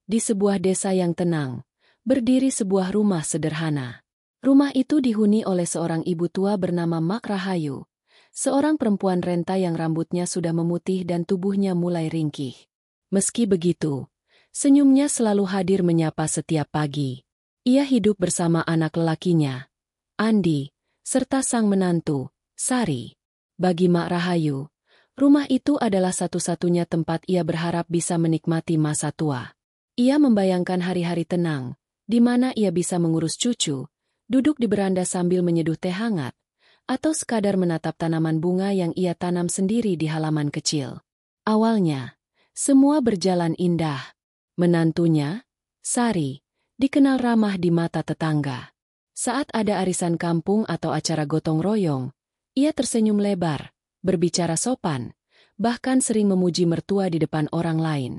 Di sebuah desa yang tenang, berdiri sebuah rumah sederhana. Rumah itu dihuni oleh seorang ibu tua bernama Mak Rahayu, seorang perempuan renta yang rambutnya sudah memutih dan tubuhnya mulai ringkih. Meski begitu, senyumnya selalu hadir menyapa setiap pagi. Ia hidup bersama anak lelakinya, Andi, serta sang menantu, Sari. Bagi Mak Rahayu, rumah itu adalah satu-satunya tempat ia berharap bisa menikmati masa tua. Ia membayangkan hari-hari tenang, di mana ia bisa mengurus cucu, duduk di beranda sambil menyeduh teh hangat, atau sekadar menatap tanaman bunga yang ia tanam sendiri di halaman kecil. Awalnya, semua berjalan indah. Menantunya, Sari, dikenal ramah di mata tetangga. Saat ada arisan kampung atau acara gotong royong, ia tersenyum lebar, berbicara sopan, bahkan sering memuji mertua di depan orang lain.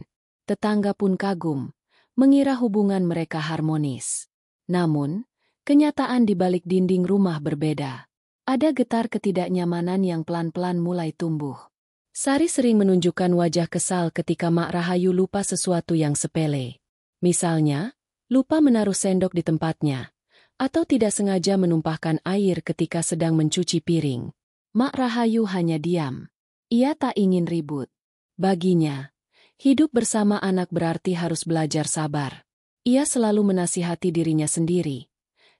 Tetangga pun kagum, mengira hubungan mereka harmonis. Namun, kenyataan di balik dinding rumah berbeda. Ada getar ketidaknyamanan yang pelan-pelan mulai tumbuh. Sari sering menunjukkan wajah kesal ketika Mak Rahayu lupa sesuatu yang sepele. Misalnya, lupa menaruh sendok di tempatnya, atau tidak sengaja menumpahkan air ketika sedang mencuci piring. Mak Rahayu hanya diam. Ia tak ingin ribut. Baginya, hidup bersama anak berarti harus belajar sabar. Ia selalu menasihati dirinya sendiri.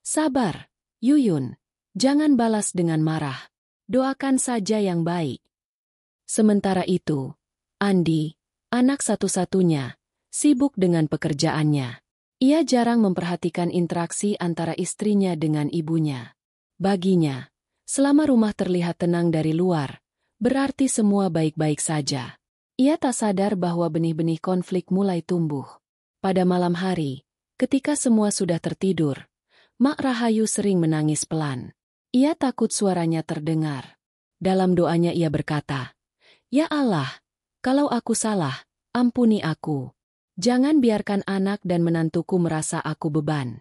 Sabar, Yuyun. Jangan balas dengan marah. Doakan saja yang baik. Sementara itu, Andi, anak satu-satunya, sibuk dengan pekerjaannya. Ia jarang memperhatikan interaksi antara istrinya dengan ibunya. Baginya, selama rumah terlihat tenang dari luar, berarti semua baik-baik saja. Ia tak sadar bahwa benih-benih konflik mulai tumbuh. Pada malam hari, ketika semua sudah tertidur, Mak Rahayu sering menangis pelan. Ia takut suaranya terdengar. Dalam doanya ia berkata, "Ya Allah, kalau aku salah, ampuni aku. Jangan biarkan anak dan menantuku merasa aku beban."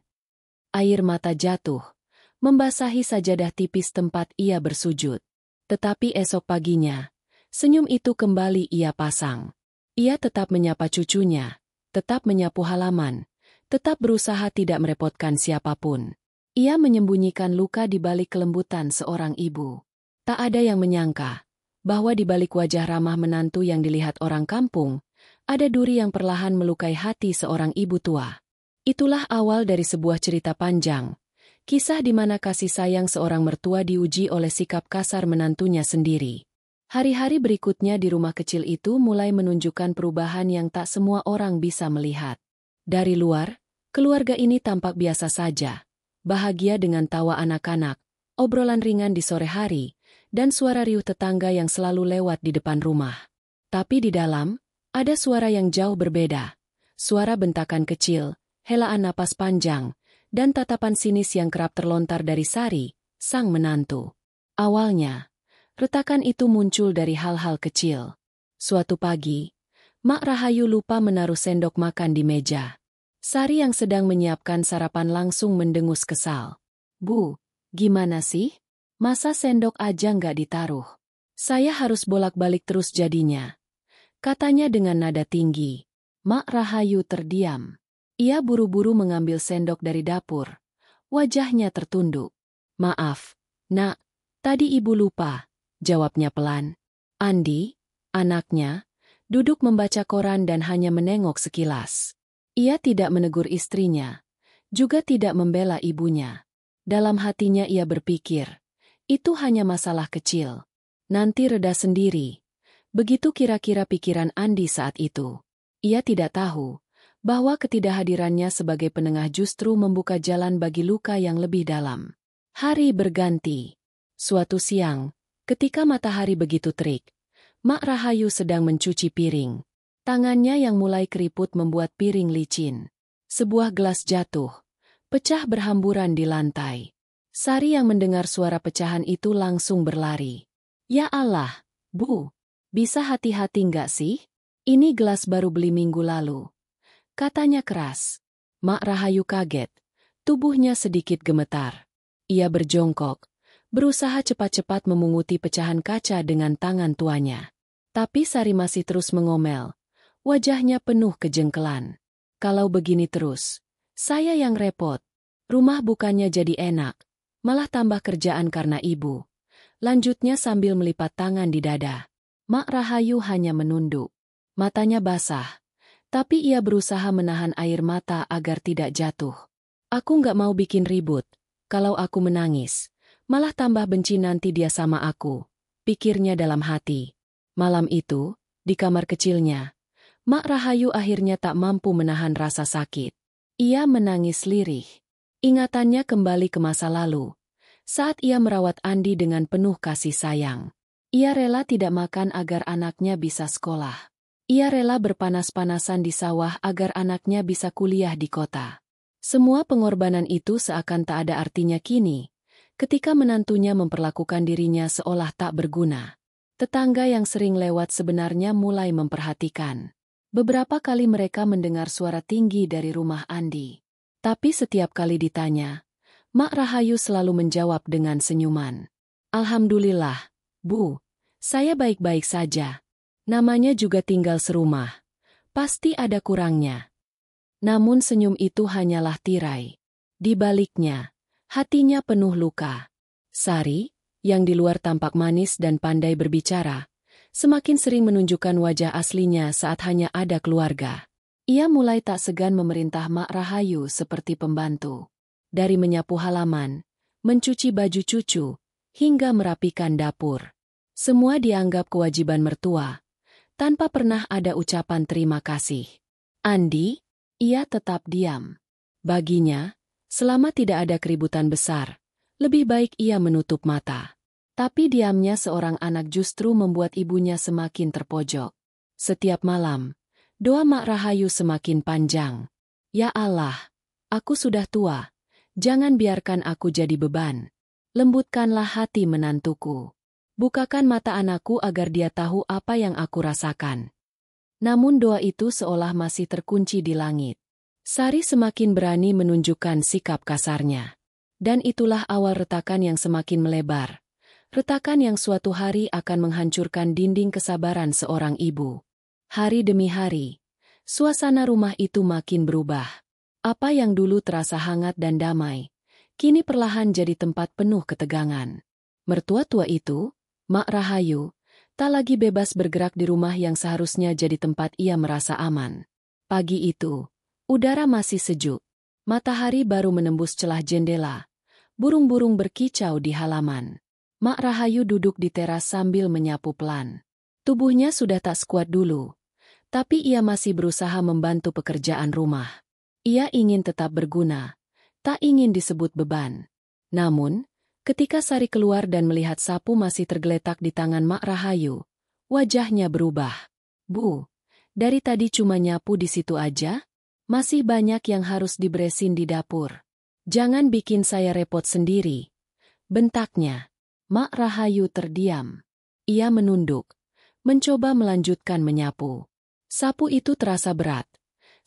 Air mata jatuh, membasahi sajadah tipis tempat ia bersujud. Tetapi esok paginya, senyum itu kembali ia pasang. Ia tetap menyapa cucunya, tetap menyapu halaman, tetap berusaha tidak merepotkan siapapun. Ia menyembunyikan luka di balik kelembutan seorang ibu. Tak ada yang menyangka bahwa di balik wajah ramah menantu yang dilihat orang kampung, ada duri yang perlahan melukai hati seorang ibu tua. Itulah awal dari sebuah cerita panjang, kisah di mana kasih sayang seorang mertua diuji oleh sikap kasar menantunya sendiri. Hari-hari berikutnya di rumah kecil itu mulai menunjukkan perubahan yang tak semua orang bisa melihat. Dari luar, keluarga ini tampak biasa saja, bahagia dengan tawa anak-anak, obrolan ringan di sore hari, dan suara riuh tetangga yang selalu lewat di depan rumah. Tapi di dalam, ada suara yang jauh berbeda. Suara bentakan kecil, helaan napas panjang, dan tatapan sinis yang kerap terlontar dari Sari, sang menantu. Awalnya, retakan itu muncul dari hal-hal kecil. Suatu pagi, Mak Rahayu lupa menaruh sendok makan di meja. Sari yang sedang menyiapkan sarapan langsung mendengus kesal. "Bu, gimana sih? Masa sendok aja nggak ditaruh? Saya harus bolak-balik terus jadinya," katanya dengan nada tinggi. Mak Rahayu terdiam. Ia buru-buru mengambil sendok dari dapur. Wajahnya tertunduk. "Maaf, Nak, tadi ibu lupa," jawabnya pelan. Andi, anaknya, duduk membaca koran dan hanya menengok sekilas. Ia tidak menegur istrinya, juga tidak membela ibunya. Dalam hatinya ia berpikir, itu hanya masalah kecil. Nanti reda sendiri. Begitu kira-kira pikiran Andi saat itu. Ia tidak tahu bahwa ketidakhadirannya sebagai penengah justru membuka jalan bagi luka yang lebih dalam. Hari berganti. Suatu siang, ketika matahari begitu terik, Mak Rahayu sedang mencuci piring. Tangannya yang mulai keriput membuat piring licin. Sebuah gelas jatuh, pecah berhamburan di lantai. Sari yang mendengar suara pecahan itu langsung berlari. "Ya Allah, Bu, bisa hati-hati nggak sih? Ini gelas baru beli minggu lalu," katanya keras. Mak Rahayu kaget, tubuhnya sedikit gemetar. Ia berjongkok, berusaha cepat-cepat memunguti pecahan kaca dengan tangan tuanya. Tapi Sari masih terus mengomel. Wajahnya penuh kejengkelan. Kalau begini terus, saya yang repot. Rumah bukannya jadi enak, malah tambah kerjaan karena ibu. Lanjutnya sambil melipat tangan di dada. Mak Rahayu hanya menunduk. Matanya basah, tapi ia berusaha menahan air mata agar tidak jatuh. Aku nggak mau bikin ribut. Kalau aku menangis, malah tambah benci nanti dia sama aku, pikirnya dalam hati. Malam itu, di kamar kecilnya, Mak Rahayu akhirnya tak mampu menahan rasa sakit. Ia menangis lirih. Ingatannya kembali ke masa lalu, saat ia merawat Andi dengan penuh kasih sayang. Ia rela tidak makan agar anaknya bisa sekolah. Ia rela berpanas-panasan di sawah agar anaknya bisa kuliah di kota. Semua pengorbanan itu seakan tak ada artinya kini, ketika menantunya memperlakukan dirinya seolah tak berguna. Tetangga yang sering lewat sebenarnya mulai memperhatikan. Beberapa kali mereka mendengar suara tinggi dari rumah Andi. Tapi setiap kali ditanya, Mak Rahayu selalu menjawab dengan senyuman. Alhamdulillah, Bu, saya baik-baik saja. Namanya juga tinggal serumah. Pasti ada kurangnya. Namun senyum itu hanyalah tirai. Di baliknya, hatinya penuh luka. Sari, yang di luar tampak manis dan pandai berbicara, semakin sering menunjukkan wajah aslinya saat hanya ada keluarga. Ia mulai tak segan memerintah Mak Rahayu seperti pembantu. Dari menyapu halaman, mencuci baju cucu, hingga merapikan dapur. Semua dianggap kewajiban mertua, tanpa pernah ada ucapan terima kasih. Andi, ia tetap diam. Baginya, selama tidak ada keributan besar, lebih baik ia menutup mata. Tapi diamnya seorang anak justru membuat ibunya semakin terpojok. Setiap malam, doa Mak Rahayu semakin panjang. Ya Allah, aku sudah tua. Jangan biarkan aku jadi beban. Lembutkanlah hati menantuku. Bukakan mata anakku agar dia tahu apa yang aku rasakan. Namun doa itu seolah masih terkunci di langit. Sari semakin berani menunjukkan sikap kasarnya. Dan itulah awal retakan yang semakin melebar. Retakan yang suatu hari akan menghancurkan dinding kesabaran seorang ibu. Hari demi hari, suasana rumah itu makin berubah. Apa yang dulu terasa hangat dan damai, kini perlahan jadi tempat penuh ketegangan. Mertua tua itu, Mak Rahayu, tak lagi bebas bergerak di rumah yang seharusnya jadi tempat ia merasa aman. Pagi itu, udara masih sejuk. Matahari baru menembus celah jendela. Burung-burung berkicau di halaman. Mak Rahayu duduk di teras sambil menyapu pelan. Tubuhnya sudah tak sekuat dulu, tapi ia masih berusaha membantu pekerjaan rumah. Ia ingin tetap berguna, tak ingin disebut beban. Namun, ketika Sari keluar dan melihat sapu masih tergeletak di tangan Mak Rahayu, wajahnya berubah. Bu, dari tadi cuma nyapu di situ aja? Masih banyak yang harus diberesin di dapur. Jangan bikin saya repot sendiri. Bentaknya. Mak Rahayu terdiam. Ia menunduk, mencoba melanjutkan menyapu. Sapu itu terasa berat,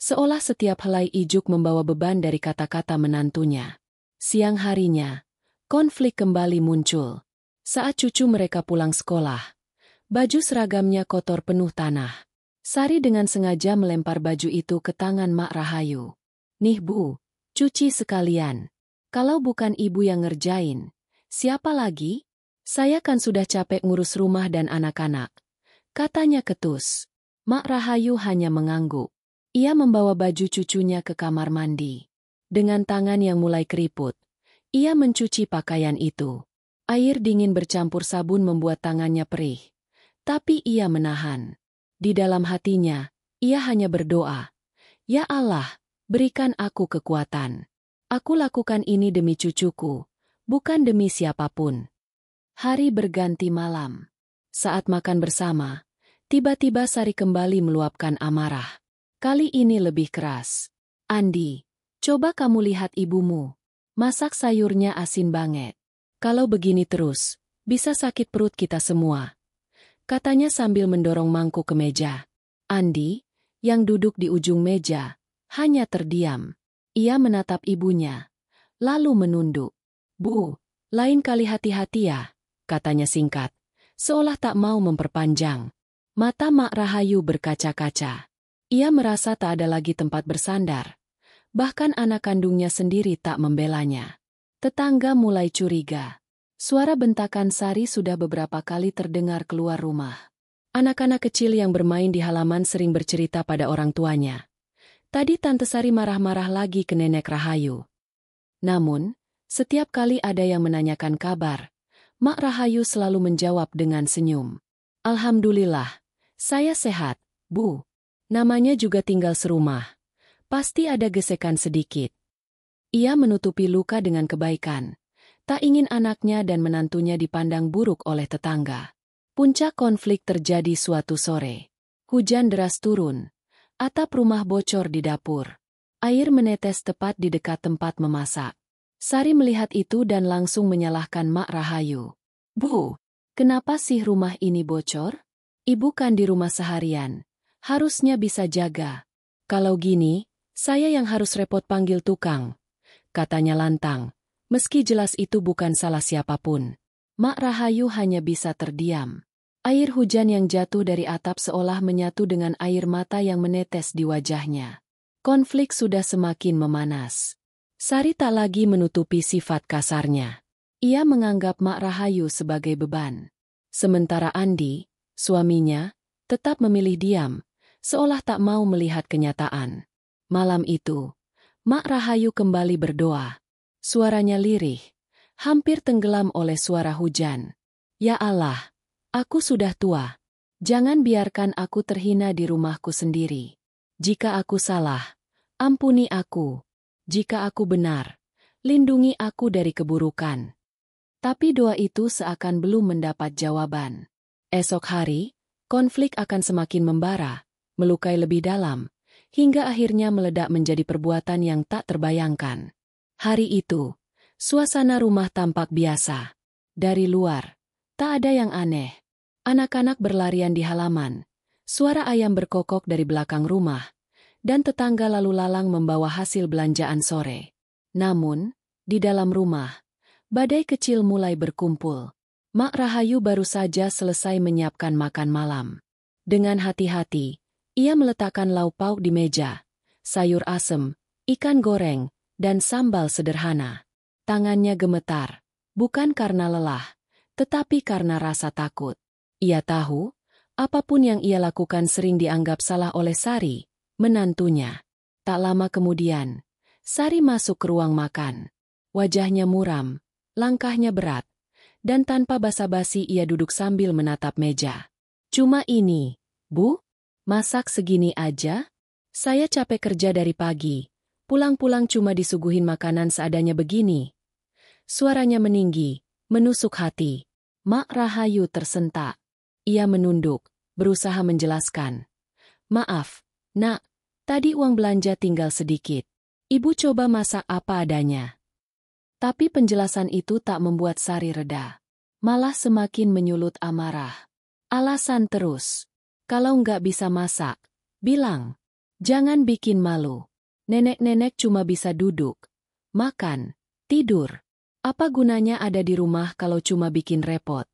seolah setiap helai ijuk membawa beban dari kata-kata menantunya. Siang harinya, konflik kembali muncul. Saat cucu mereka pulang sekolah, baju seragamnya kotor penuh tanah. Sari dengan sengaja melempar baju itu ke tangan Mak Rahayu. Nih Bu, cuci sekalian. Kalau bukan ibu yang ngerjain, siapa lagi? Saya kan sudah capek ngurus rumah dan anak-anak. Katanya ketus. Mak Rahayu hanya mengangguk. Ia membawa baju cucunya ke kamar mandi. Dengan tangan yang mulai keriput, ia mencuci pakaian itu. Air dingin bercampur sabun membuat tangannya perih. Tapi ia menahan. Di dalam hatinya, ia hanya berdoa. Ya Allah, berikan aku kekuatan. Aku lakukan ini demi cucuku, bukan demi siapapun. Hari berganti malam. Saat makan bersama, tiba-tiba Sari kembali meluapkan amarah. Kali ini lebih keras. Andi, coba kamu lihat ibumu. Masak sayurnya asin banget. Kalau begini terus, bisa sakit perut kita semua. Katanya sambil mendorong mangkuk ke meja. Andi, yang duduk di ujung meja, hanya terdiam. Ia menatap ibunya, lalu menunduk. Bu, lain kali hati-hati ya, katanya singkat, seolah tak mau memperpanjang. Mata Mak Rahayu berkaca-kaca. Ia merasa tak ada lagi tempat bersandar. Bahkan anak kandungnya sendiri tak membelanya. Tetangga mulai curiga. Suara bentakan Sari sudah beberapa kali terdengar keluar rumah. Anak-anak kecil yang bermain di halaman sering bercerita pada orang tuanya. Tadi Tante Sari marah-marah lagi ke Nenek Rahayu. Namun, setiap kali ada yang menanyakan kabar, Mak Rahayu selalu menjawab dengan senyum. Alhamdulillah, saya sehat, Bu. Namanya juga tinggal serumah. Pasti ada gesekan sedikit. Ia menutupi luka dengan kebaikan. Tak ingin anaknya dan menantunya dipandang buruk oleh tetangga. Puncak konflik terjadi suatu sore. Hujan deras turun. Atap rumah bocor di dapur. Air menetes tepat di dekat tempat memasak. Sari melihat itu dan langsung menyalahkan Mak Rahayu. Bu, kenapa sih rumah ini bocor? Ibu kan di rumah seharian. Harusnya bisa jaga. Kalau gini, saya yang harus repot panggil tukang. Katanya lantang. Meski jelas itu bukan salah siapapun. Mak Rahayu hanya bisa terdiam. Air hujan yang jatuh dari atap seolah menyatu dengan air mata yang menetes di wajahnya. Konflik sudah semakin memanas. Sari tak lagi menutupi sifat kasarnya. Ia menganggap Mak Rahayu sebagai beban. Sementara Andi, suaminya, tetap memilih diam, seolah tak mau melihat kenyataan. Malam itu, Mak Rahayu kembali berdoa. Suaranya lirih, hampir tenggelam oleh suara hujan. Ya Allah, aku sudah tua. Jangan biarkan aku terhina di rumahku sendiri. Jika aku salah, ampuni aku. Jika aku benar, lindungi aku dari keburukan. Tapi doa itu seakan belum mendapat jawaban. Esok hari, konflik akan semakin membara, melukai lebih dalam, hingga akhirnya meledak menjadi perbuatan yang tak terbayangkan. Hari itu, suasana rumah tampak biasa. Dari luar, tak ada yang aneh. Anak-anak berlarian di halaman, suara ayam berkokok dari belakang rumah, dan tetangga lalu lalang membawa hasil belanjaan sore. Namun, di dalam rumah, badai kecil mulai berkumpul. Mak Rahayu baru saja selesai menyiapkan makan malam. Dengan hati-hati, ia meletakkan lauk pauk di meja, sayur asem, ikan goreng, dan sambal sederhana. Tangannya gemetar, bukan karena lelah, tetapi karena rasa takut. Ia tahu, apapun yang ia lakukan sering dianggap salah oleh Sari, menantunya. Tak lama kemudian, Sari masuk ke ruang makan. Wajahnya muram, langkahnya berat, dan tanpa basa-basi ia duduk sambil menatap meja. Cuma ini, Bu? Masak segini aja? Saya capek kerja dari pagi. Pulang-pulang cuma disuguhin makanan seadanya begini. Suaranya meninggi, menusuk hati. Mak Rahayu tersentak. Ia menunduk, berusaha menjelaskan. Maaf, Nak. Tadi uang belanja tinggal sedikit. Ibu coba masak apa adanya. Tapi penjelasan itu tak membuat Sari reda. Malah semakin menyulut amarah. Alasan terus. Kalau nggak bisa masak, bilang. Jangan bikin malu. Nenek-nenek cuma bisa duduk, makan, tidur. Apa gunanya ada di rumah kalau cuma bikin repot?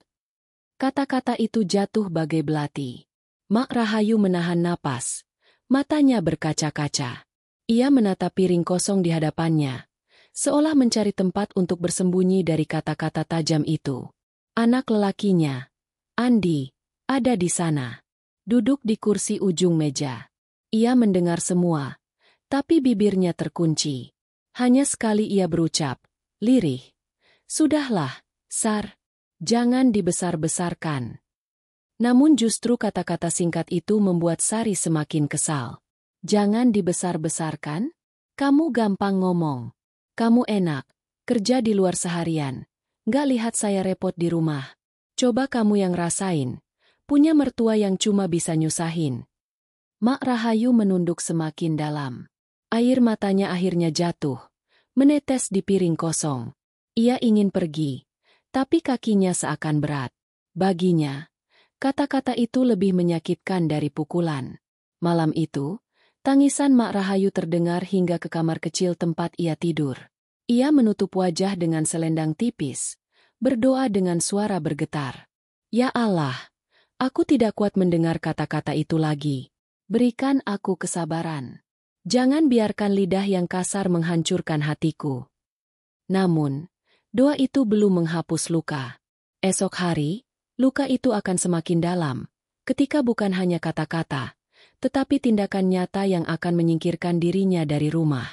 Kata-kata itu jatuh bagai belati. Mak Rahayu menahan napas. Matanya berkaca-kaca. Ia menatap piring kosong di hadapannya, seolah mencari tempat untuk bersembunyi dari kata-kata tajam itu. Anak lelakinya, Andi, ada di sana. Duduk di kursi ujung meja. Ia mendengar semua, tapi bibirnya terkunci. Hanya sekali ia berucap, lirih. Sudahlah, Sar, jangan dibesar-besarkan. Namun justru kata-kata singkat itu membuat Sari semakin kesal. Jangan dibesar-besarkan? Kamu gampang ngomong. Kamu enak, kerja di luar seharian. Nggak lihat saya repot di rumah. Coba kamu yang rasain. Punya mertua yang cuma bisa nyusahin. Mak Rahayu menunduk semakin dalam. Air matanya akhirnya jatuh, menetes di piring kosong. Ia ingin pergi, tapi kakinya seakan berat. Baginya, kata-kata itu lebih menyakitkan dari pukulan. Malam itu, tangisan Mak Rahayu terdengar hingga ke kamar kecil tempat ia tidur. Ia menutup wajah dengan selendang tipis, berdoa dengan suara bergetar. Ya Allah, aku tidak kuat mendengar kata-kata itu lagi. Berikan aku kesabaran. Jangan biarkan lidah yang kasar menghancurkan hatiku. Namun, doa itu belum menghapus luka. Esok hari, luka itu akan semakin dalam, ketika bukan hanya kata-kata, tetapi tindakan nyata yang akan menyingkirkan dirinya dari rumah.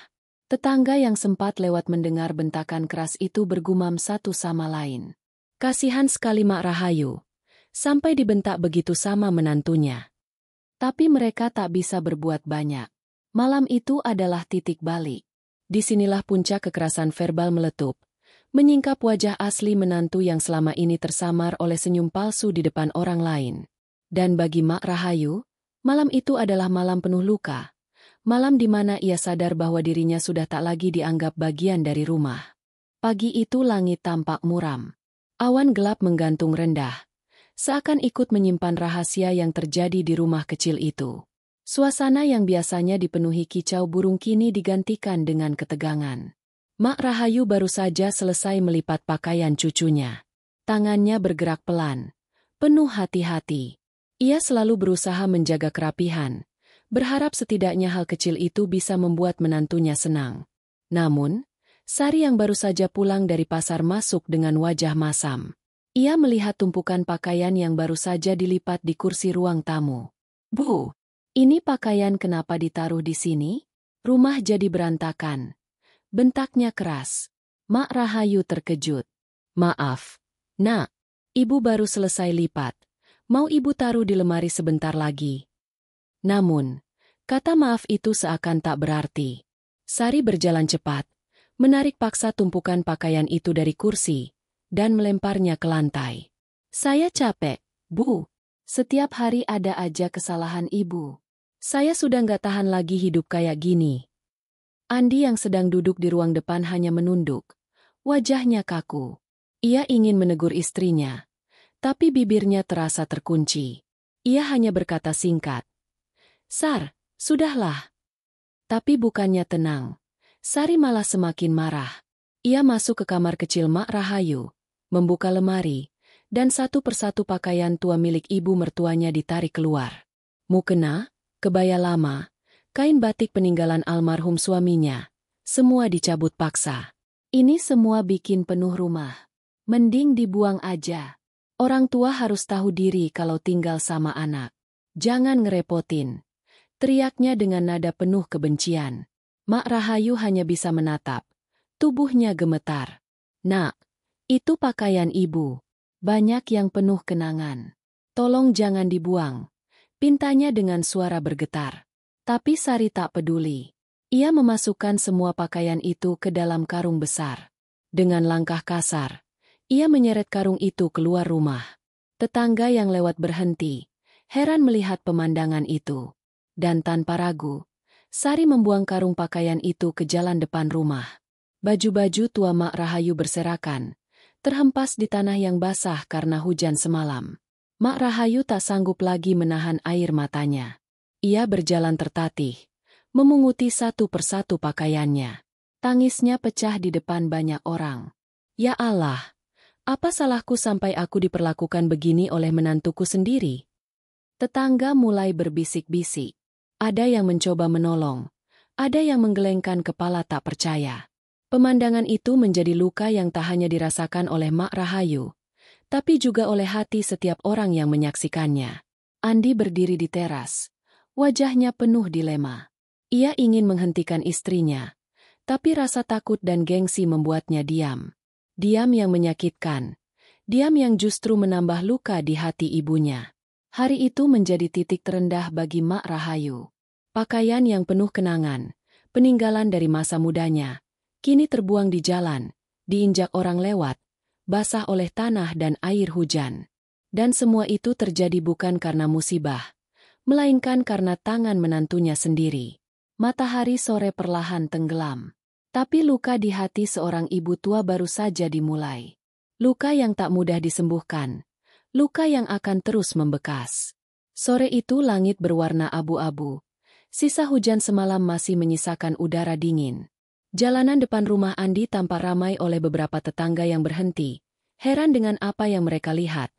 Tetangga yang sempat lewat mendengar bentakan keras itu bergumam satu sama lain. Kasihan sekali Mak Rahayu, sampai dibentak begitu sama menantunya. Tapi mereka tak bisa berbuat banyak. Malam itu adalah titik balik. Disinilah puncak kekerasan verbal meletup, menyingkap wajah asli menantu yang selama ini tersamar oleh senyum palsu di depan orang lain. Dan bagi Mak Rahayu, malam itu adalah malam penuh luka. Malam di mana ia sadar bahwa dirinya sudah tak lagi dianggap bagian dari rumah. Pagi itu langit tampak muram. Awan gelap menggantung rendah, seakan ikut menyimpan rahasia yang terjadi di rumah kecil itu. Suasana yang biasanya dipenuhi kicau burung kini digantikan dengan ketegangan. Mak Rahayu baru saja selesai melipat pakaian cucunya. Tangannya bergerak pelan, penuh hati-hati. Ia selalu berusaha menjaga kerapihan, berharap setidaknya hal kecil itu bisa membuat menantunya senang. Namun, Sari yang baru saja pulang dari pasar masuk dengan wajah masam. Ia melihat tumpukan pakaian yang baru saja dilipat di kursi ruang tamu. "Bu, ini pakaian kenapa ditaruh di sini?" "Rumah jadi berantakan," bentaknya keras. Mak Rahayu terkejut. "Maaf, Nak. Ibu baru selesai lipat. Mau ibu taruh di lemari sebentar lagi." Namun, kata maaf itu seakan tak berarti. Sari berjalan cepat, menarik paksa tumpukan pakaian itu dari kursi, dan melemparnya ke lantai. "Saya capek, Bu. Setiap hari ada aja kesalahan ibu. Saya sudah nggak tahan lagi hidup kayak gini." Andi yang sedang duduk di ruang depan hanya menunduk. Wajahnya kaku. Ia ingin menegur istrinya, tapi bibirnya terasa terkunci. Ia hanya berkata singkat, "Sar, sudahlah." Tapi bukannya tenang, Sari malah semakin marah. Ia masuk ke kamar kecil Mak Rahayu, membuka lemari, dan satu persatu pakaian tua milik ibu mertuanya ditarik keluar. Mukena, kebaya lama, kain batik peninggalan almarhum suaminya, semua dicabut paksa. Ini semua bikin penuh rumah. Mending dibuang aja. Orang tua harus tahu diri kalau tinggal sama anak. Jangan ngerepotin, teriaknya dengan nada penuh kebencian. Mak Rahayu hanya bisa menatap. Tubuhnya gemetar. "Nak, itu pakaian ibu. Banyak yang penuh kenangan. Tolong jangan dibuang," pintanya dengan suara bergetar. Tapi Sari tak peduli. Ia memasukkan semua pakaian itu ke dalam karung besar. Dengan langkah kasar, ia menyeret karung itu keluar rumah. Tetangga yang lewat berhenti, heran melihat pemandangan itu. Dan tanpa ragu, Sari membuang karung pakaian itu ke jalan depan rumah. Baju-baju tua Mak Rahayu berserakan, terhempas di tanah yang basah karena hujan semalam. Mak Rahayu tak sanggup lagi menahan air matanya. Ia berjalan tertatih, memunguti satu persatu pakaiannya. Tangisnya pecah di depan banyak orang. "Ya Allah, apa salahku sampai aku diperlakukan begini oleh menantuku sendiri?" Tetangga mulai berbisik-bisik. Ada yang mencoba menolong, ada yang menggelengkan kepala tak percaya. Pemandangan itu menjadi luka yang tak hanya dirasakan oleh Mak Rahayu, tapi juga oleh hati setiap orang yang menyaksikannya. Andi berdiri di teras. Wajahnya penuh dilema. Ia ingin menghentikan istrinya, tapi rasa takut dan gengsi membuatnya diam. Diam yang menyakitkan. Diam yang justru menambah luka di hati ibunya. Hari itu menjadi titik terendah bagi Mak Rahayu. Pakaian yang penuh kenangan, peninggalan dari masa mudanya, kini terbuang di jalan, diinjak orang lewat, basah oleh tanah dan air hujan. Dan semua itu terjadi bukan karena musibah, melainkan karena tangan menantunya sendiri. Matahari sore perlahan tenggelam. Tapi luka di hati seorang ibu tua baru saja dimulai. Luka yang tak mudah disembuhkan. Luka yang akan terus membekas. Sore itu langit berwarna abu-abu. Sisa hujan semalam masih menyisakan udara dingin. Jalanan depan rumah Andi tampak ramai oleh beberapa tetangga yang berhenti, heran dengan apa yang mereka lihat.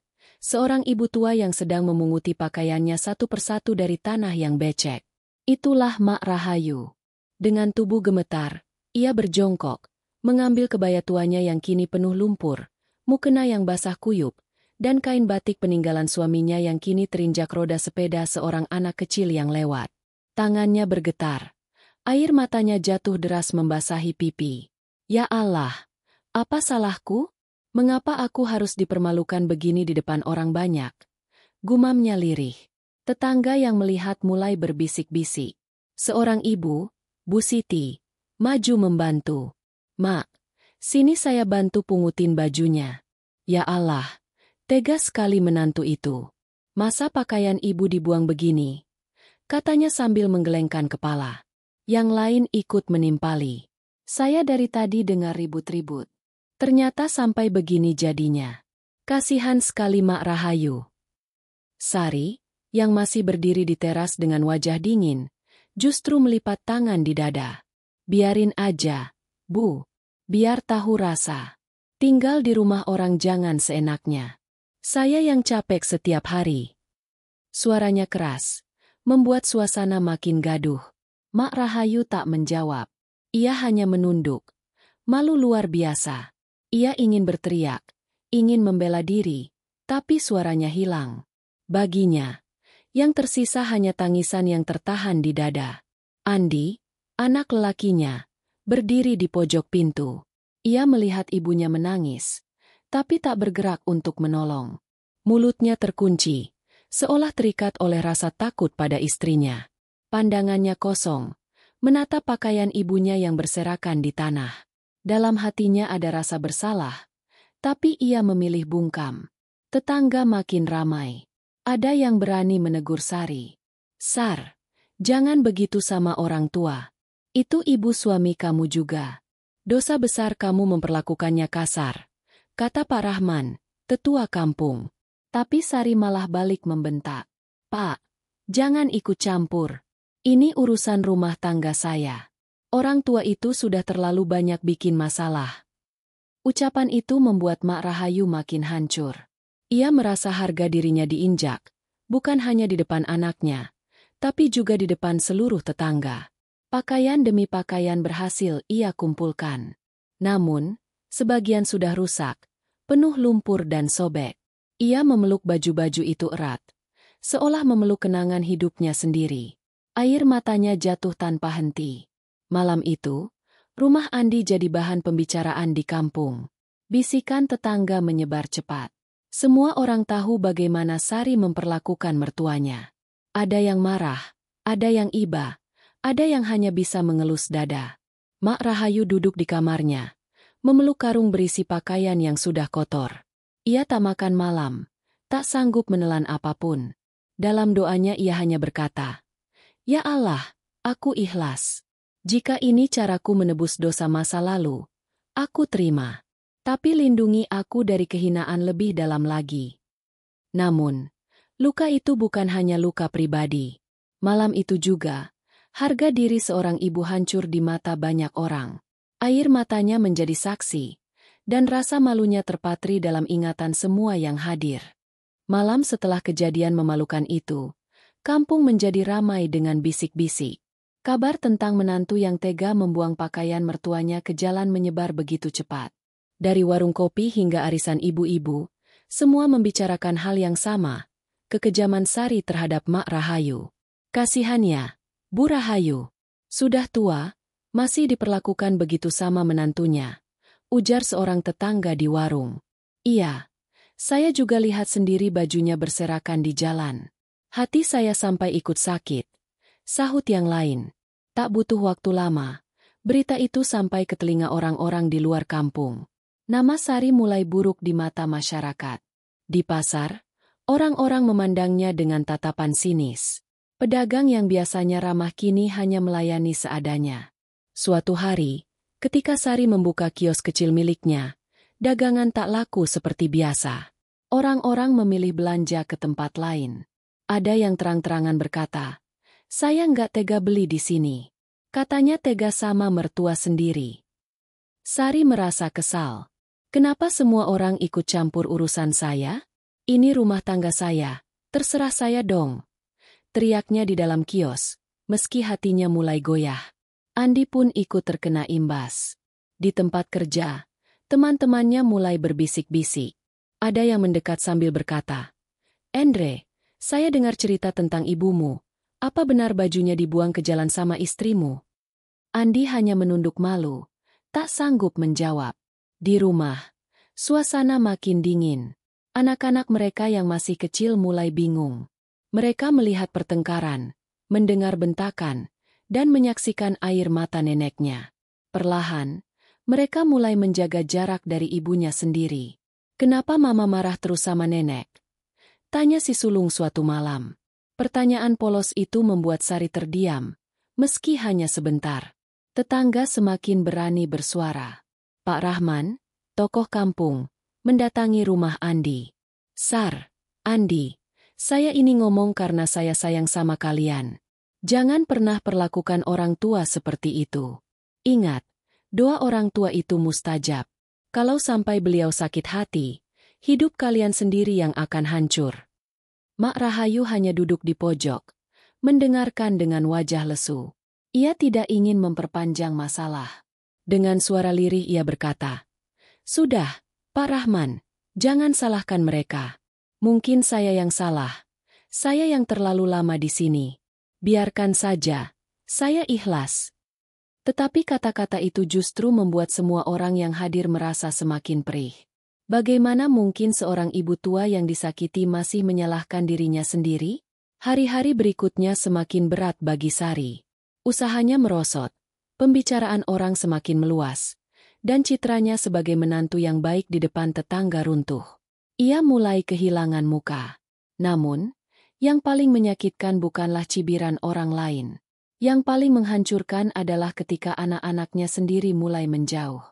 Seorang ibu tua yang sedang memunguti pakaiannya satu persatu dari tanah yang becek. Itulah Mak Rahayu. Dengan tubuh gemetar, ia berjongkok, mengambil kebaya tuanya yang kini penuh lumpur, mukena yang basah kuyup, dan kain batik peninggalan suaminya yang kini terinjak roda sepeda seorang anak kecil yang lewat. Tangannya bergetar. Air matanya jatuh deras membasahi pipi. Ya Allah, apa salahku? Mengapa aku harus dipermalukan begini di depan orang banyak? Gumamnya lirih. Tetangga yang melihat mulai berbisik-bisik. Seorang ibu, Bu Siti, maju membantu. Mak, sini saya bantu pungutin bajunya. Ya Allah, tega sekali menantu itu. Masa pakaian ibu dibuang begini? Katanya sambil menggelengkan kepala. Yang lain ikut menimpali. Saya dari tadi dengar ribut-ribut. Ternyata sampai begini jadinya. Kasihan sekali Mak Rahayu. Sari, yang masih berdiri di teras dengan wajah dingin, justru melipat tangan di dada. Biarin aja, Bu. Biar tahu rasa. Tinggal di rumah orang jangan seenaknya. Saya yang capek setiap hari. Suaranya keras, membuat suasana makin gaduh. Mak Rahayu tak menjawab. Ia hanya menunduk. Malu luar biasa. Ia ingin berteriak, ingin membela diri, tapi suaranya hilang. Baginya, yang tersisa hanya tangisan yang tertahan di dada. Andi, anak lelakinya, berdiri di pojok pintu. Ia melihat ibunya menangis, tapi tak bergerak untuk menolong. Mulutnya terkunci, seolah terikat oleh rasa takut pada istrinya. Pandangannya kosong, menatap pakaian ibunya yang berserakan di tanah. Dalam hatinya ada rasa bersalah, tapi ia memilih bungkam. Tetangga makin ramai. Ada yang berani menegur Sari. Sar, jangan begitu sama orang tua. Itu ibu suami kamu juga. Dosa besar kamu memperlakukannya kasar, kata Pak Rahman, tetua kampung. Tapi Sari malah balik membentak. Pak, jangan ikut campur. Ini urusan rumah tangga saya. Orang tua itu sudah terlalu banyak bikin masalah. Ucapan itu membuat Mak Rahayu makin hancur. Ia merasa harga dirinya diinjak, bukan hanya di depan anaknya, tapi juga di depan seluruh tetangga. Pakaian demi pakaian berhasil ia kumpulkan. Namun, sebagian sudah rusak, penuh lumpur dan sobek. Ia memeluk baju-baju itu erat, seolah memeluk kenangan hidupnya sendiri. Air matanya jatuh tanpa henti. Malam itu, rumah Andi jadi bahan pembicaraan di kampung. Bisikan tetangga menyebar cepat. Semua orang tahu bagaimana Sari memperlakukan mertuanya. Ada yang marah, ada yang iba, ada yang hanya bisa mengelus dada. Mak Rahayu duduk di kamarnya, memeluk karung berisi pakaian yang sudah kotor. Ia tak makan malam, tak sanggup menelan apapun. Dalam doanya ia hanya berkata, "Ya Allah, aku ikhlas. Jika ini caraku menebus dosa masa lalu, aku terima. Tapi lindungi aku dari kehinaan lebih dalam lagi." Namun, luka itu bukan hanya luka pribadi. Malam itu juga, harga diri seorang ibu hancur di mata banyak orang. Air matanya menjadi saksi, dan rasa malunya terpatri dalam ingatan semua yang hadir. Malam setelah kejadian memalukan itu, kampung menjadi ramai dengan bisik-bisik. Kabar tentang menantu yang tega membuang pakaian mertuanya ke jalan menyebar begitu cepat. Dari warung kopi hingga arisan ibu-ibu, semua membicarakan hal yang sama, kekejaman Sari terhadap Mak Rahayu. Kasihannya, Bu Rahayu, sudah tua, masih diperlakukan begitu sama menantunya, ujar seorang tetangga di warung. Iya, saya juga lihat sendiri bajunya berserakan di jalan. Hati saya sampai ikut sakit. Sahut yang lain. Tak butuh waktu lama, berita itu sampai ke telinga orang-orang di luar kampung. Nama Sari mulai buruk di mata masyarakat. Di pasar, orang-orang memandangnya dengan tatapan sinis. Pedagang yang biasanya ramah kini hanya melayani seadanya. Suatu hari, ketika Sari membuka kios kecil miliknya, dagangan tak laku seperti biasa. Orang-orang memilih belanja ke tempat lain. Ada yang terang-terangan berkata, "Saya nggak tega beli di sini." Katanya tega sama mertua sendiri. Sari merasa kesal. Kenapa semua orang ikut campur urusan saya? Ini rumah tangga saya, terserah saya dong. Teriaknya di dalam kios, meski hatinya mulai goyah. Andi pun ikut terkena imbas. Di tempat kerja, teman-temannya mulai berbisik-bisik. Ada yang mendekat sambil berkata, "Endre, saya dengar cerita tentang ibumu. Apa benar bajunya dibuang ke jalan sama istrimu?" Andi hanya menunduk malu, tak sanggup menjawab. Di rumah, suasana makin dingin. Anak-anak mereka yang masih kecil mulai bingung. Mereka melihat pertengkaran, mendengar bentakan, dan menyaksikan air mata neneknya. Perlahan, mereka mulai menjaga jarak dari ibunya sendiri. "Kenapa Mama marah terus sama nenek?" tanya si sulung suatu malam. Pertanyaan polos itu membuat Sari terdiam, meski hanya sebentar. Tetangga semakin berani bersuara. Pak Rahman, tokoh kampung, mendatangi rumah Andi. "Sar, Andi, saya ini ngomong karena saya sayang sama kalian. Jangan pernah perlakukan orang tua seperti itu. Ingat, doa orang tua itu mustajab. Kalau sampai beliau sakit hati, hidup kalian sendiri yang akan hancur." Mak Rahayu hanya duduk di pojok, mendengarkan dengan wajah lesu. Ia tidak ingin memperpanjang masalah. Dengan suara lirih ia berkata, "Sudah, Pak Rahman, jangan salahkan mereka. Mungkin saya yang salah. Saya yang terlalu lama di sini. Biarkan saja, saya ikhlas." Tetapi kata-kata itu justru membuat semua orang yang hadir merasa semakin perih. Bagaimana mungkin seorang ibu tua yang disakiti masih menyalahkan dirinya sendiri? Hari-hari berikutnya semakin berat bagi Sari. Usahanya merosot, pembicaraan orang semakin meluas, dan citranya sebagai menantu yang baik di depan tetangga runtuh. Ia mulai kehilangan muka. Namun, yang paling menyakitkan bukanlah cibiran orang lain. Yang paling menghancurkan adalah ketika anak-anaknya sendiri mulai menjauh.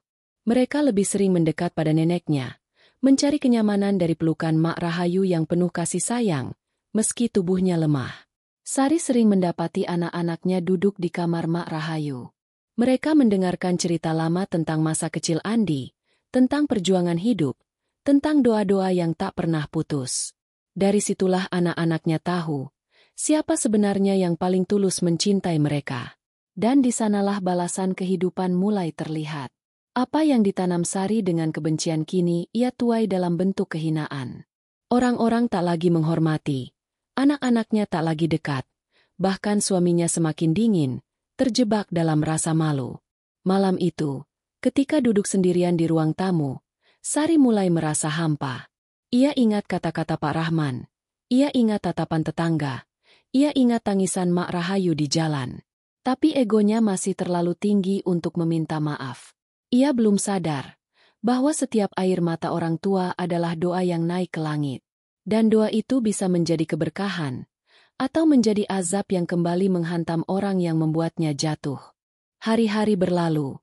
Mereka lebih sering mendekat pada neneknya, mencari kenyamanan dari pelukan Mak Rahayu yang penuh kasih sayang, meski tubuhnya lemah. Sari sering mendapati anak-anaknya duduk di kamar Mak Rahayu. Mereka mendengarkan cerita lama tentang masa kecil Andi, tentang perjuangan hidup, tentang doa-doa yang tak pernah putus. Dari situlah anak-anaknya tahu, siapa sebenarnya yang paling tulus mencintai mereka. Dan di sanalah balasan kehidupan mulai terlihat. Apa yang ditanam Sari dengan kebencian kini ia tuai dalam bentuk kehinaan. Orang-orang tak lagi menghormati, anak-anaknya tak lagi dekat, bahkan suaminya semakin dingin, terjebak dalam rasa malu. Malam itu, ketika duduk sendirian di ruang tamu, Sari mulai merasa hampa. Ia ingat kata-kata Pak Rahman. Ia ingat tatapan tetangga. Ia ingat tangisan Mak Rahayu di jalan. Tapi egonya masih terlalu tinggi untuk meminta maaf. Ia belum sadar bahwa setiap air mata orang tua adalah doa yang naik ke langit. Dan doa itu bisa menjadi keberkahan, atau menjadi azab yang kembali menghantam orang yang membuatnya jatuh. Hari-hari berlalu,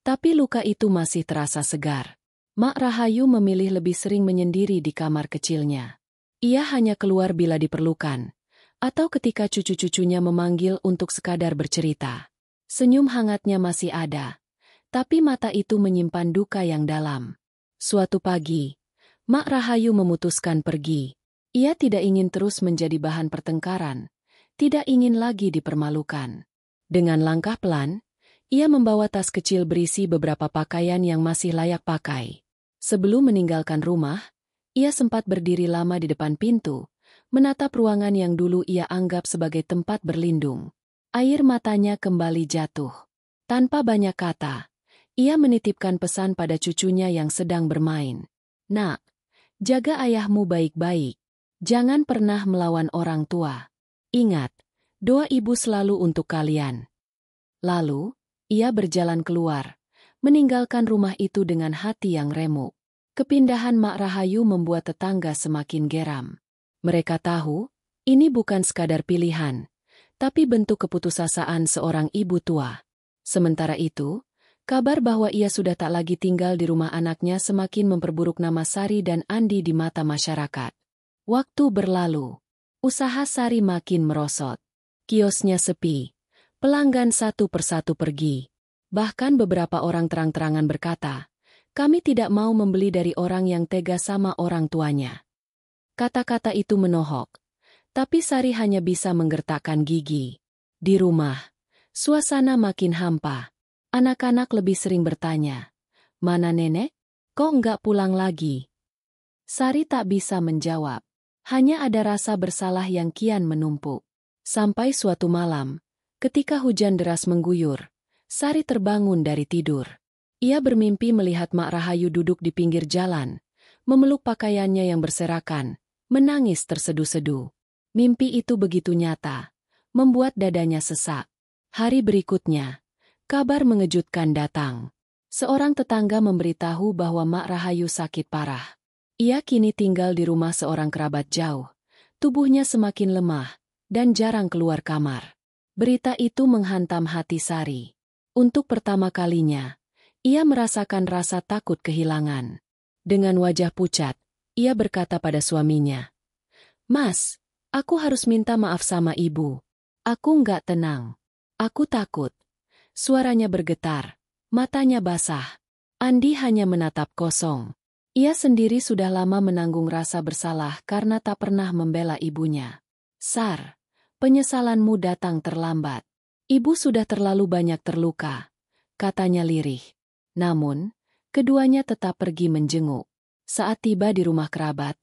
tapi luka itu masih terasa segar. Mak Rahayu memilih lebih sering menyendiri di kamar kecilnya. Ia hanya keluar bila diperlukan, atau ketika cucu-cucunya memanggil untuk sekadar bercerita. Senyum hangatnya masih ada, tapi mata itu menyimpan duka yang dalam. Suatu pagi, Mak Rahayu memutuskan pergi. Ia tidak ingin terus menjadi bahan pertengkaran, tidak ingin lagi dipermalukan. Dengan langkah pelan, ia membawa tas kecil berisi beberapa pakaian yang masih layak pakai. Sebelum meninggalkan rumah, ia sempat berdiri lama di depan pintu, menatap ruangan yang dulu ia anggap sebagai tempat berlindung. Air matanya kembali jatuh. Tanpa banyak kata, ia menitipkan pesan pada cucunya yang sedang bermain. "Nak, jaga ayahmu baik-baik. Jangan pernah melawan orang tua. Ingat, doa ibu selalu untuk kalian." Lalu, ia berjalan keluar, meninggalkan rumah itu dengan hati yang remuk. Kepindahan Mak Rahayu membuat tetangga semakin geram. Mereka tahu, ini bukan sekadar pilihan, tapi bentuk keputusasaan seorang ibu tua. Sementara itu, kabar bahwa ia sudah tak lagi tinggal di rumah anaknya semakin memperburuk nama Sari dan Andi di mata masyarakat. Waktu berlalu, usaha Sari makin merosot. Kiosnya sepi, pelanggan satu persatu pergi. Bahkan beberapa orang terang-terangan berkata, "Kami tidak mau membeli dari orang yang tega sama orang tuanya." Kata-kata itu menohok. Tapi Sari hanya bisa menggertakkan gigi. Di rumah, suasana makin hampa. Anak-anak lebih sering bertanya, "Mana nenek? Kok nggak pulang lagi?" Sari tak bisa menjawab. Hanya ada rasa bersalah yang kian menumpuk. Sampai suatu malam, ketika hujan deras mengguyur, Sari terbangun dari tidur. Ia bermimpi melihat Mak Rahayu duduk di pinggir jalan, memeluk pakaiannya yang berserakan, menangis terseduh-seduh. Mimpi itu begitu nyata, membuat dadanya sesak. Hari berikutnya, kabar mengejutkan datang. Seorang tetangga memberitahu bahwa Mak Rahayu sakit parah. Ia kini tinggal di rumah seorang kerabat jauh. Tubuhnya semakin lemah, dan jarang keluar kamar. Berita itu menghantam hati Sari. Untuk pertama kalinya, ia merasakan rasa takut kehilangan. Dengan wajah pucat, ia berkata pada suaminya, "Mas, aku harus minta maaf sama ibu. Aku nggak tenang. Aku takut." Suaranya bergetar, matanya basah. Andi hanya menatap kosong. Ia sendiri sudah lama menanggung rasa bersalah karena tak pernah membela ibunya. "Sar, penyesalanmu datang terlambat. Ibu sudah terlalu banyak terluka," katanya lirih. Namun, keduanya tetap pergi menjenguk. Saat tiba di rumah kerabat,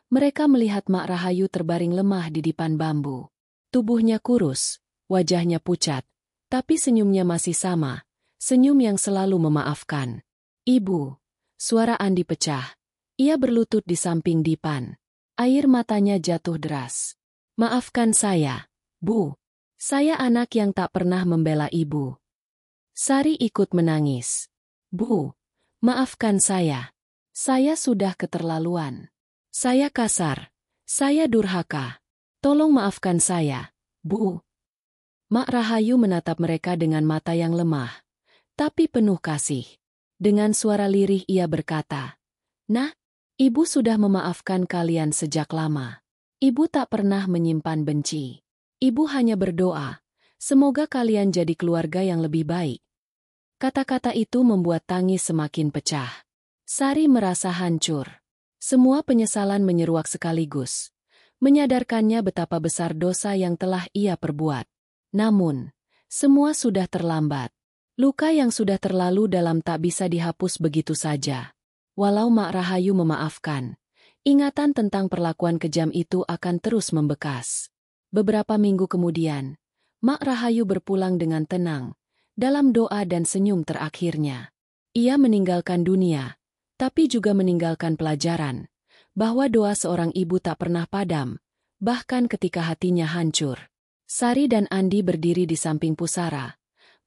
mereka melihat Mak Rahayu terbaring lemah di dipan bambu. Tubuhnya kurus, wajahnya pucat, tapi senyumnya masih sama, senyum yang selalu memaafkan. "Ibu," suara Andi pecah. Ia berlutut di samping dipan. Air matanya jatuh deras. "Maafkan saya, Bu. Saya anak yang tak pernah membela ibu." Sari ikut menangis. "Bu, maafkan saya. Saya sudah keterlaluan. Saya kasar. Saya durhaka. Tolong maafkan saya, Bu." Mak Rahayu menatap mereka dengan mata yang lemah, tapi penuh kasih. Dengan suara lirih ia berkata, "Nah, ibu sudah memaafkan kalian sejak lama. Ibu tak pernah menyimpan benci. Ibu hanya berdoa, semoga kalian jadi keluarga yang lebih baik." Kata-kata itu membuat tangis semakin pecah. Sari merasa hancur. Semua penyesalan menyeruak sekaligus, menyadarkannya betapa besar dosa yang telah ia perbuat. Namun, semua sudah terlambat. Luka yang sudah terlalu dalam tak bisa dihapus begitu saja. Walau Mak Rahayu memaafkan, ingatan tentang perlakuan kejam itu akan terus membekas. Beberapa minggu kemudian, Mak Rahayu berpulang dengan tenang, dalam doa dan senyum terakhirnya. Ia meninggalkan dunia, tapi juga meninggalkan pelajaran, bahwa doa seorang ibu tak pernah padam, bahkan ketika hatinya hancur. Sari dan Andi berdiri di samping pusara,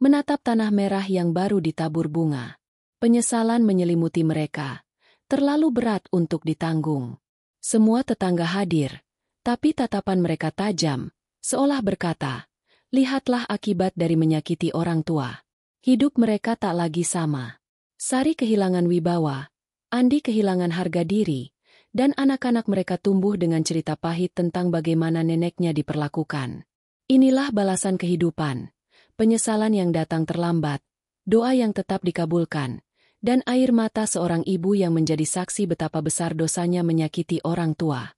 menatap tanah merah yang baru ditabur bunga. Penyesalan menyelimuti mereka, terlalu berat untuk ditanggung. Semua tetangga hadir, tapi tatapan mereka tajam, seolah berkata, "Lihatlah akibat dari menyakiti orang tua." Hidup mereka tak lagi sama. Sari kehilangan wibawa, Andi kehilangan harga diri, dan anak-anak mereka tumbuh dengan cerita pahit tentang bagaimana neneknya diperlakukan. Inilah balasan kehidupan, penyesalan yang datang terlambat, doa yang tetap dikabulkan, dan air mata seorang ibu yang menjadi saksi betapa besar dosanya menyakiti orang tua.